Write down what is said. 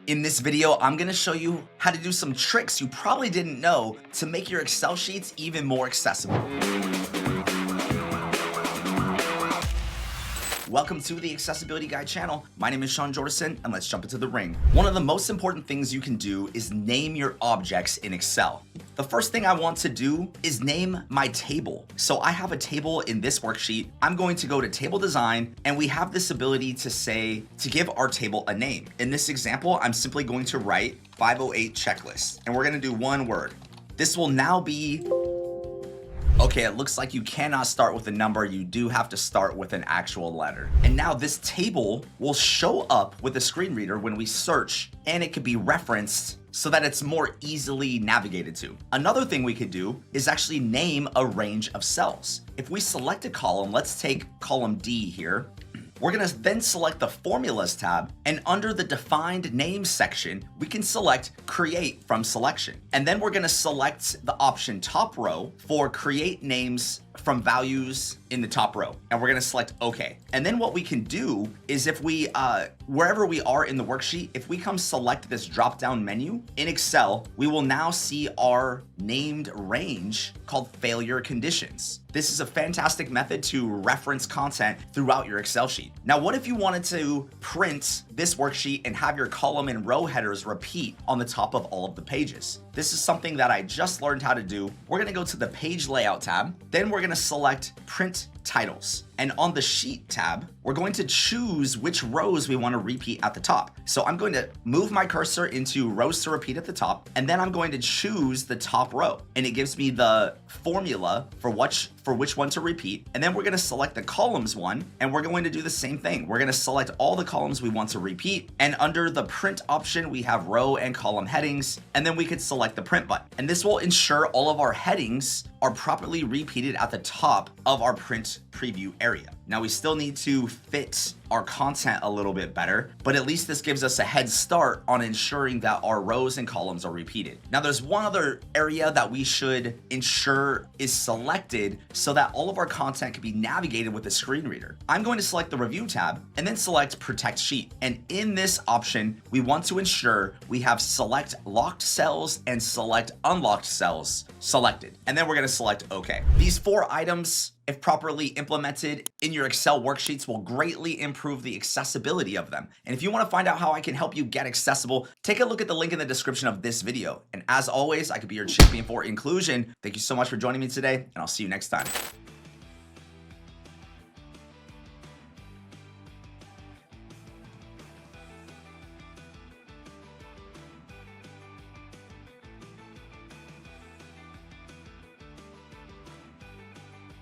In this video, I'm gonna show you how to do some tricks you probably didn't know to make your Excel sheets even more accessible. Welcome to the Accessibility Guide channel. My name is Sean Jordison, and let's jump into the ring. One of the most important things you can do is name your objects in Excel. The first thing I want to do is name my table. So I have a table in this worksheet. I'm going to go to table design, and we have this ability to give our table a name. In this example, I'm simply going to write 508 checklist, and we're gonna do one word. This will now be okay, it looks like you cannot start with a number. You do have to start with an actual letter. And now this table will show up with a screen reader when we search, and it could be referenced so that it's more easily navigated to. Another thing we could do is actually name a range of cells. If we select a column, let's take column D here. We're gonna then select the Formulas tab, and under the Defined Names section, we can select Create from Selection. And then we're gonna select the option Top Row for Create Names from Values in the top row. And we're gonna select OK. And then what we can do is if we, wherever we are in the worksheet, if we come select this drop-down menu in Excel, we will now see our named range called Failure Conditions. This is a fantastic method to reference content throughout your Excel sheet. Now, what if you wanted to print this worksheet and have your column and row headers repeat on the top of all of the pages? This is something that I just learned how to do. We're gonna go to the Page Layout tab, then we're gonna select Print Titles. And on the Sheet tab, we're going to choose which rows we want to repeat at the top. So I'm going to move my cursor into rows to repeat at the top, and then I'm going to choose the top row. And it gives me the formula for which one to repeat. And then we're going to select the columns one, and we're going to do the same thing. We're going to select all the columns we want to repeat. And under the print option, we have row and column headings, and then we could select the print button. And this will ensure all of our headings are properly repeated at the top of our print preview area. Now we still need to fit our content a little bit better, but at least this gives us a head start on ensuring that our rows and columns are repeated. Now there's one other area that we should ensure is selected so that all of our content can be navigated with a screen reader. I'm going to select the Review tab and then select Protect Sheet. And in this option, we want to ensure we have Select Locked Cells and Select Unlocked Cells selected. And then we're going to select OK. These 4 items, if properly implemented in your Excel worksheets, will greatly improve the accessibility of them. And if you want to find out how I can help you get accessible, take a look at the link in the description of this video. And as always, I could be your champion for inclusion. Thank you so much for joining me today, and I'll see you next time.